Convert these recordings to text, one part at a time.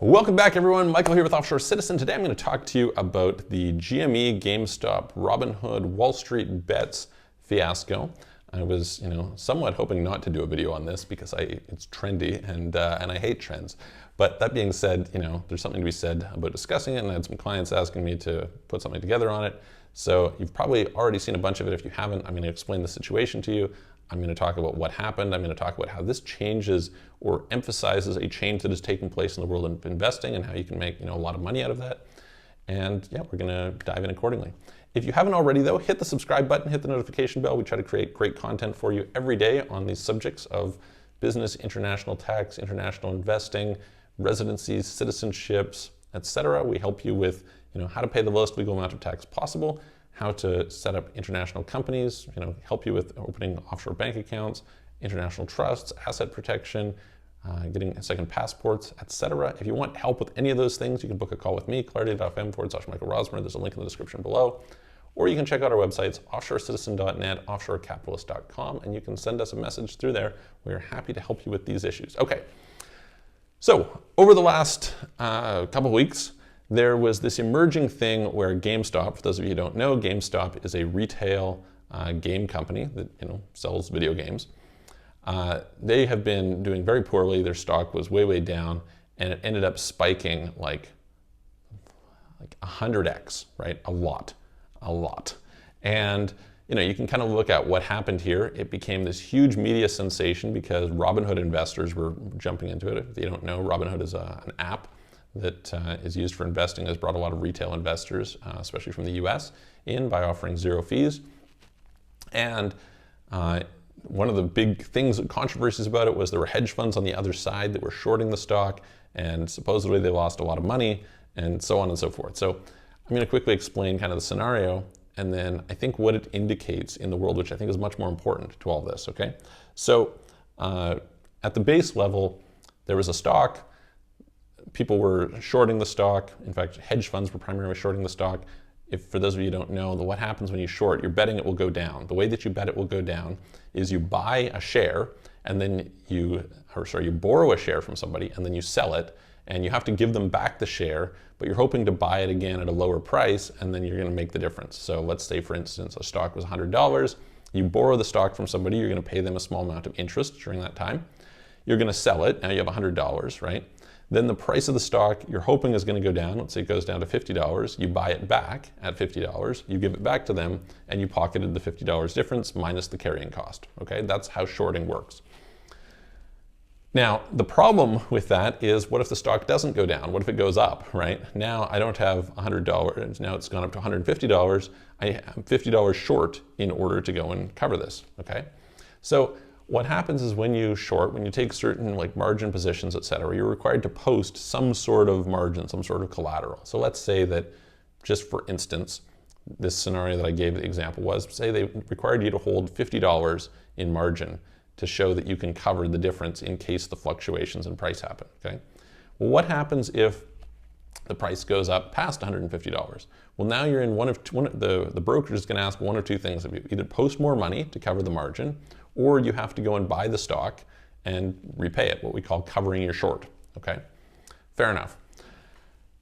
Welcome back, everyone. Michael here with Offshore Citizen. Today I'm going to talk to you about the GME, GameStop, Robinhood WallstreetBets fiasco. I was, somewhat hoping not to do a video on this because it's trendy and I hate trends. But that being said, there's something to be said about discussing it, and I had some clients asking me to put something together on it. So you've probably already seen a bunch of it. If you haven't, I'm going to explain the situation to you. I'm going to talk about what happened. I'm going to talk about how this changes or emphasizes a change that is taking place in the world of investing and how you can make a lot of money out of that. And yeah, we're going to dive in accordingly. If you haven't already though, hit the subscribe button, hit the notification bell. We try to create great content for you every day on these subjects of business, international tax, international investing, residencies, citizenships, etc. We help you with how to pay the lowest legal amount of tax possible, how to set up international companies, help you with opening offshore bank accounts, international trusts, asset protection, getting second passports, etc. If you want help with any of those things, you can book a call with me, clarity.fm/Michael Rosmer. There's a link in the description below. Or you can check out our websites, offshorecitizen.net, offshorecapitalist.com, and you can send us a message through there. We're happy to help you with these issues. Okay, so over the last couple of weeks, there was this emerging thing where GameStop, for those of you who don't know, GameStop is a retail game company that sells video games. They have been doing very poorly. Their stock was way down, and it ended up spiking like 100x, right? A lot. And you can kind of look at what happened here. It became this huge media sensation because Robinhood investors were jumping into it. If you don't know, Robinhood is an app that is used for investing, has brought a lot of retail investors, especially from the US, in by offering zero fees. And one of the big things, controversies about it was there were hedge funds on the other side that were shorting the stock, and supposedly they lost a lot of money, and so on and so forth. So I'm going to quickly explain kind of the scenario, and then I think what it indicates in the world, which I think is much more important to all this, okay? So at the base level, there was a stock. People were shorting the stock. In fact, hedge funds were primarily shorting the stock. For those of you who don't know, what happens when you short, you're betting it will go down. The way that you bet it will go down is you buy a share and then you borrow a share from somebody and then you sell it, and you have to give them back the share, but you're hoping to buy it again at a lower price, and then you're going to make the difference. So let's say, for instance, a stock was $100. You borrow the stock from somebody, you're going to pay them a small amount of interest during that time. You're going to sell it. Now you have $100, right? Then the price of the stock you're hoping is going to go down. Let's say it goes down to $50. You buy it back at $50. You give it back to them, and you pocketed the $50 difference minus the carrying cost. Okay, that's how shorting works. Now, the problem with that is, what if the stock doesn't go down? What if it goes up, right? Now I don't have $100. Now it's gone up to $150. I am $50 short in order to go and cover this, okay? So what happens is when you short, when you take certain margin positions, etc., you're required to post some sort of margin, some sort of collateral. So let's say that, just for instance, this scenario that I gave the example was, say they required you to hold $50 in margin to show that you can cover the difference in case the fluctuations in price happen, okay? Well, what happens if the price goes up past $150? Well, now you're in the broker is going to ask one or two things of you. Either post more money to cover the margin, or you have to go and buy the stock and repay it, what we call covering your short, okay? Fair enough.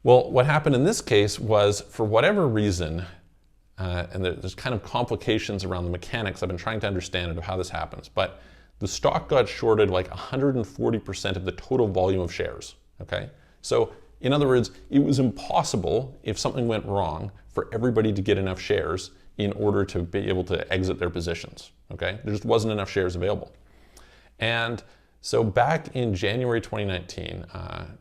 Well, what happened in this case was, for whatever reason, and there's kind of complications around the mechanics. I've been trying to understand it, of how this happens, but the stock got shorted 140% of the total volume of shares, okay? So in other words, it was impossible, if something went wrong, for everybody to get enough shares in order to be able to exit their positions, okay? There just wasn't enough shares available. And so back in January 2019,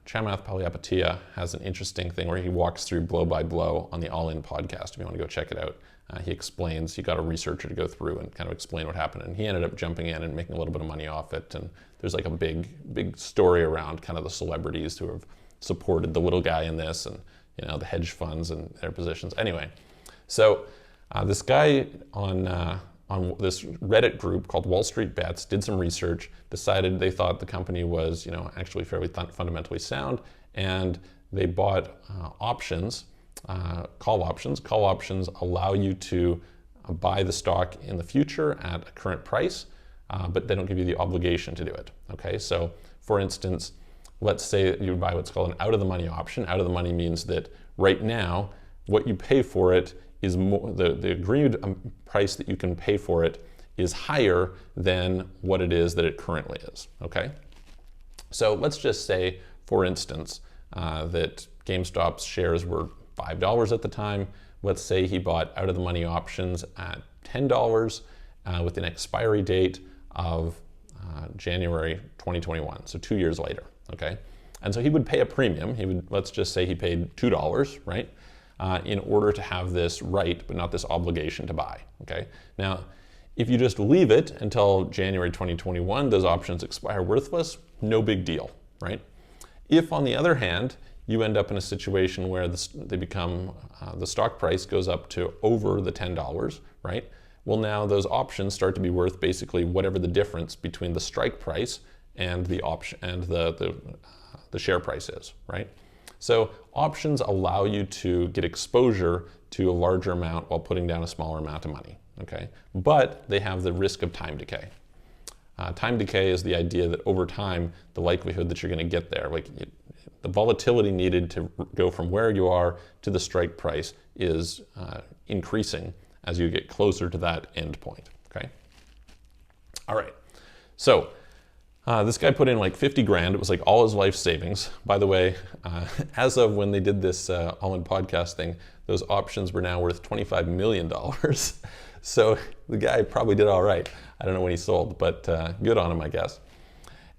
Chamath Palihapitiya has an interesting thing where he walks through blow by blow on the All In podcast. If you want to go check it out, he explains, he got a researcher to go through and kind of explain what happened. And he ended up jumping in and making a little bit of money off it. And there's a big story around kind of the celebrities who have supported the little guy in this, and the hedge funds and their positions. Anyway, so this guy on this Reddit group called WallstreetBets did some research, decided they thought the company was actually fairly fundamentally sound, and they bought options, call options. Call options allow you to buy the stock in the future at a current price, but they don't give you the obligation to do it. Okay, so for instance, let's say you buy what's called an out of the money option. Out of the money means that right now, what you pay for it is more, the agreed price that you can pay for it is higher than what it is that it currently is, okay? So let's just say, for instance, that GameStop's shares were $5 at the time. Let's say he bought out of the money options at $10 with an expiry date of January 2021, so 2 years later, okay? And so he would pay a premium. He would, let's just say he paid $2, right? In order to have this right, but not this obligation to buy, okay? Now, if you just leave it until January 2021, those options expire worthless, no big deal, right? If, on the other hand, you end up in a situation where they become, the stock price goes up to over the $10, right? Well, now those options start to be worth basically whatever the difference between the strike price and the option and the share price is, right? So options allow you to get exposure to a larger amount while putting down a smaller amount of money, okay? But they have the risk of time decay. Time decay is the idea that over time, the likelihood that you're going to get there, the volatility needed to go from where you are to the strike price is increasing as you get closer to that end point, okay? All right, so this guy put in like 50 grand. It was like all his life savings. By the way, as of when they did this all-in podcast thing, those options were now worth $25 million. So the guy probably did all right. I don't know when he sold, but good on him, I guess.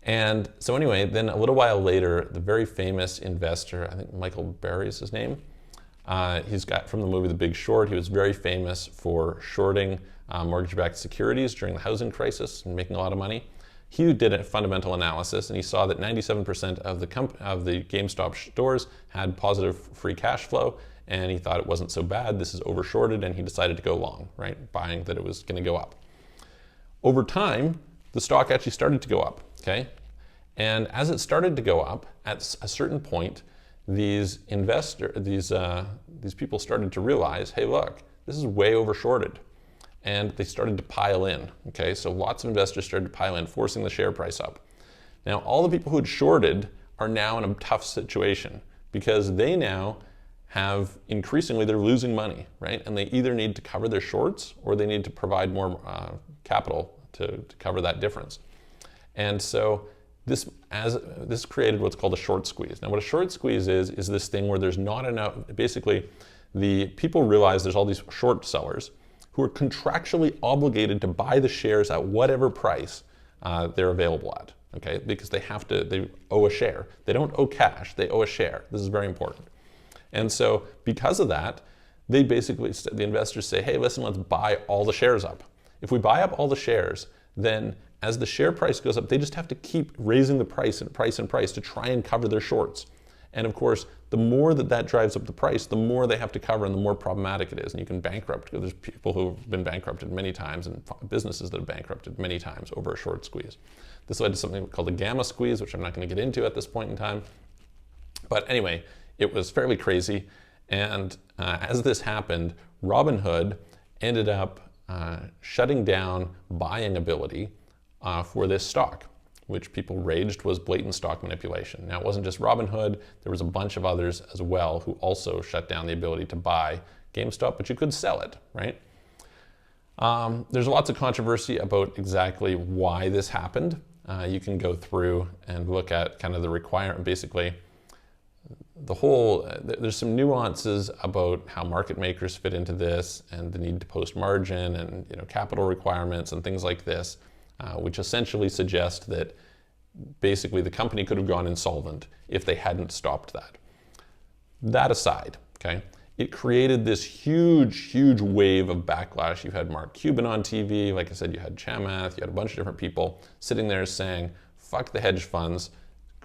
And so anyway, then a little while later, the very famous investor, I think Michael Burry is his name, he's got from the movie The Big Short. He was very famous for shorting mortgage-backed securities during the housing crisis and making a lot of money. He did a fundamental analysis and he saw that 97% of the GameStop stores had positive free cash flow, and he thought it wasn't so bad. This is overshorted, and he decided to go long, right? Buying that it was going to go up. Over time, the stock actually started to go up, okay? And as it started to go up, at a certain point, these people started to realize, hey, look, this is way overshorted. And they started to pile in, okay? So lots of investors started to pile in, forcing the share price up. Now, all the people who had shorted are now in a tough situation because they now have, increasingly, they're losing money, right? And they either need to cover their shorts or they need to provide more capital to cover that difference. And so this created what's called a short squeeze. Now, what a short squeeze is this thing where there's not enough, basically, the people realize there's all these short sellers who are contractually obligated to buy the shares at whatever price they're available at, okay? Because they owe a share. They don't owe cash, they owe a share. This is very important. And so because of that, they basically, the investors say, hey, listen, let's buy all the shares up. If we buy up all the shares, then as the share price goes up, they just have to keep raising the price and price and price to try and cover their shorts. And of course, the more that drives up the price, the more they have to cover and the more problematic it is. And you can bankrupt. There's people who have been bankrupted many times and businesses that have bankrupted many times over a short squeeze. This led to something called a gamma squeeze, which I'm not going to get into at this point in time. But anyway, it was fairly crazy. And as this happened, Robinhood ended up shutting down buying ability for this stock, which people raged was blatant stock manipulation. Now, it wasn't just Robinhood. There was a bunch of others as well who also shut down the ability to buy GameStop, but you could sell it, right? There's lots of controversy about exactly why this happened. You can go through and look at kind of the requirement, basically, there's some nuances about how market makers fit into this and the need to post margin and capital requirements and things like this, which essentially suggest that basically the company could have gone insolvent if they hadn't stopped that. That aside, okay, it created this huge wave of backlash. You had Mark Cuban on TV, like I said, you had Chamath, you had a bunch of different people sitting there saying, fuck the hedge funds,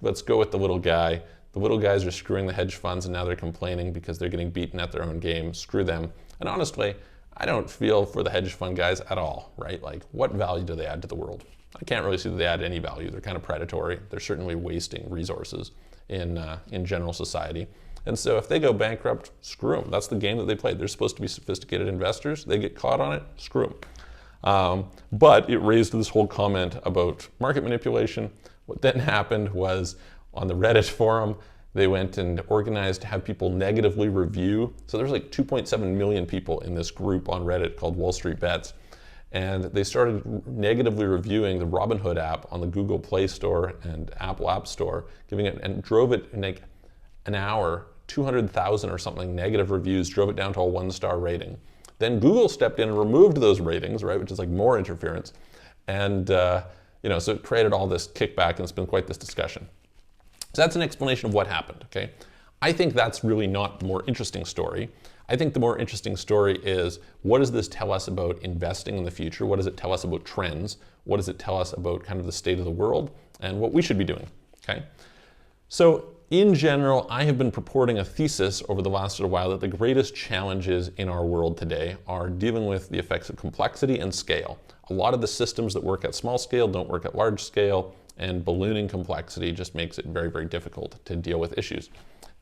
let's go with the little guy. The little guys are screwing the hedge funds and now they're complaining because they're getting beaten at their own game. Screw them. And honestly, I don't feel for the hedge fund guys at all, right? Like, what value do they add to the world? I can't really see that they add any value. They're kind of predatory. They're certainly wasting resources in general society. And so if they go bankrupt, screw them. That's the game that they played. They're supposed to be sophisticated investors. They get caught on it, screw them. But it raised this whole comment about market manipulation. What then happened was on the Reddit forum. They went and organized to have people negatively review. So there's like 2.7 million people in this group on Reddit called Wall Street Bets. And they started negatively reviewing the Robinhood app on the Google Play Store and Apple App Store, giving it, and drove it in like an hour, 200,000 or something negative reviews, drove it down to a 1-star rating. Then Google stepped in and removed those ratings, right, which is like more interference. And so it created all this kickback, and it's been quite this discussion. So that's an explanation of what happened, okay? I think that's really not the more interesting story. I think the more interesting story is, what does this tell us about investing in the future? What does it tell us about trends? What does it tell us about kind of the state of the world and what we should be doing, okay? So in general, I have been purporting a thesis over the last little while that the greatest challenges in our world today are dealing with the effects of complexity and scale. A lot of the systems that work at small scale don't work at large scale, and ballooning complexity just makes it very, very difficult to deal with issues.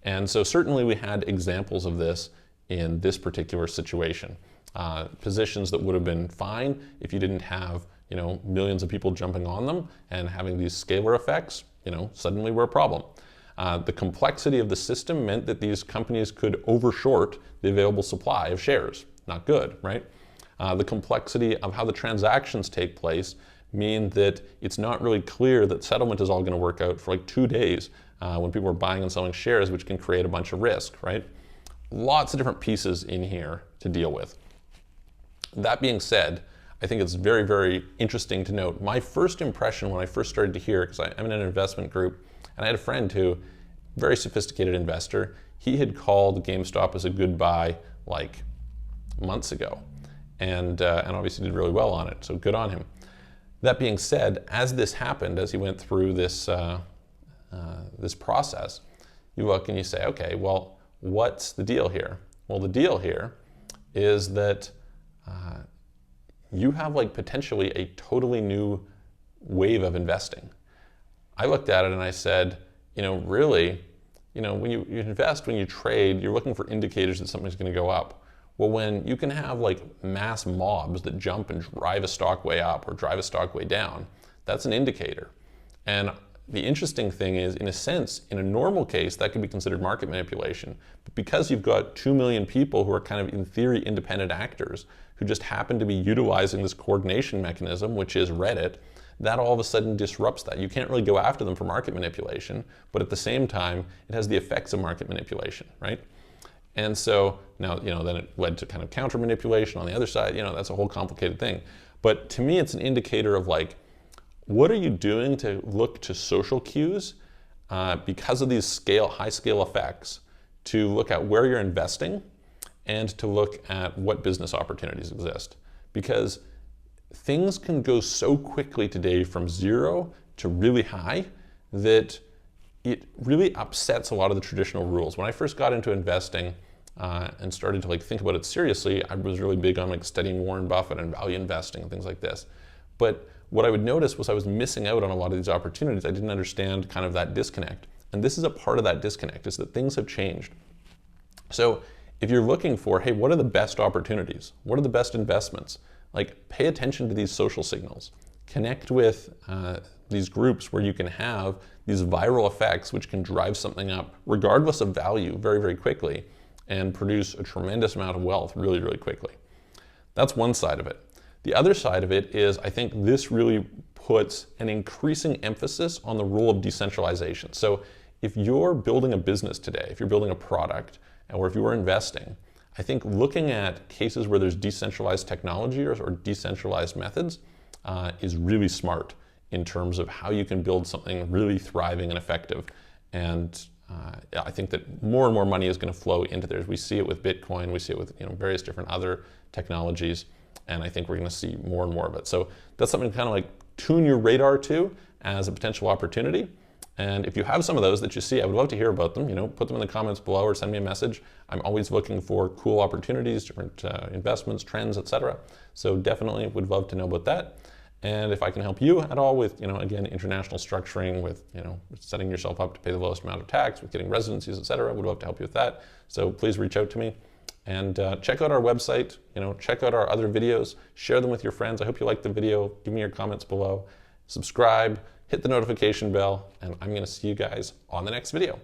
And so certainly we had examples of this in this particular situation. Positions that would have been fine if you didn't have millions of people jumping on them and having these scalar effects, suddenly were a problem. The complexity of the system meant that these companies could overshort the available supply of shares. Not good, right? The complexity of how the transactions take place mean that it's not really clear that settlement is all going to work out for like 2 days when people are buying and selling shares, which can create a bunch of risk, right? Lots of different pieces in here to deal with. That being said, I think it's very, very interesting to note. My first impression when I first started to hear, because I'm in an investment group, and I had a friend who, very sophisticated investor, he had called GameStop as a good buy like months ago, and obviously did really well on it, so good on him. That being said, as this happened, as he went through this, this process, you look and you say, okay, well, what's the deal here? Well, the deal here is that you have like potentially a totally new wave of investing. I looked at it and I said, really, when you invest, when you trade, you're looking for indicators that something's going to go up. Well, when you can have like mass mobs that jump and drive a stock way up or drive a stock way down, that's an indicator. And the interesting thing is, in a sense, in a normal case, that could be considered market manipulation. But because you've got 2 million people who are kind of, in theory, independent actors who just happen to be utilizing this coordination mechanism, which is Reddit, that all of a sudden disrupts that. You can't really go after them for market manipulation, but at the same time, it has the effects of market manipulation, right? And so now, then it led to kind of counter manipulation on the other side. That's a whole complicated thing. But to me, it's an indicator of like, what are you doing to look to social cues because of these high scale effects, to look at where you're investing and to look at what business opportunities exist? Because things can go so quickly today from 0 to really high that it really upsets a lot of the traditional rules. When I first got into investing and started to think about it seriously, I was really big on studying Warren Buffett and value investing and things like this. But what I would notice was I was missing out on a lot of these opportunities. I didn't understand kind of that disconnect. And this is a part of that disconnect, is that things have changed. So if you're looking for, hey, what are the best opportunities? What are the best investments? Pay attention to these social signals. Connect with these groups where you can have these viral effects which can drive something up, regardless of value, very, very quickly, and produce a tremendous amount of wealth really, really quickly. That's one side of it. The other side of it is, I think this really puts an increasing emphasis on the role of decentralization. So if you're building a business today, if you're building a product, or if you are investing, I think looking at cases where there's decentralized technology or decentralized methods is really smart in terms of how you can build something really thriving and effective. And I think that more and more money is going to flow into there. We see it with Bitcoin, we see it with various different other technologies, and I think we're going to see more and more of it. So that's something to kind of tune your radar to as a potential opportunity. And if you have some of those that you see, I would love to hear about them. Put them in the comments below or send me a message. I'm always looking for cool opportunities, different investments, trends, etc. So definitely would love to know about that. And if I can help you at all with, again, international structuring, with, setting yourself up to pay the lowest amount of tax, with getting residencies, etc., would love to help you with that. So please reach out to me. And check out our website, check out our other videos, share them with your friends. I hope you liked the video. Give me your comments below. subscribe, hit the notification bell, and I'm going to see you guys on the next video.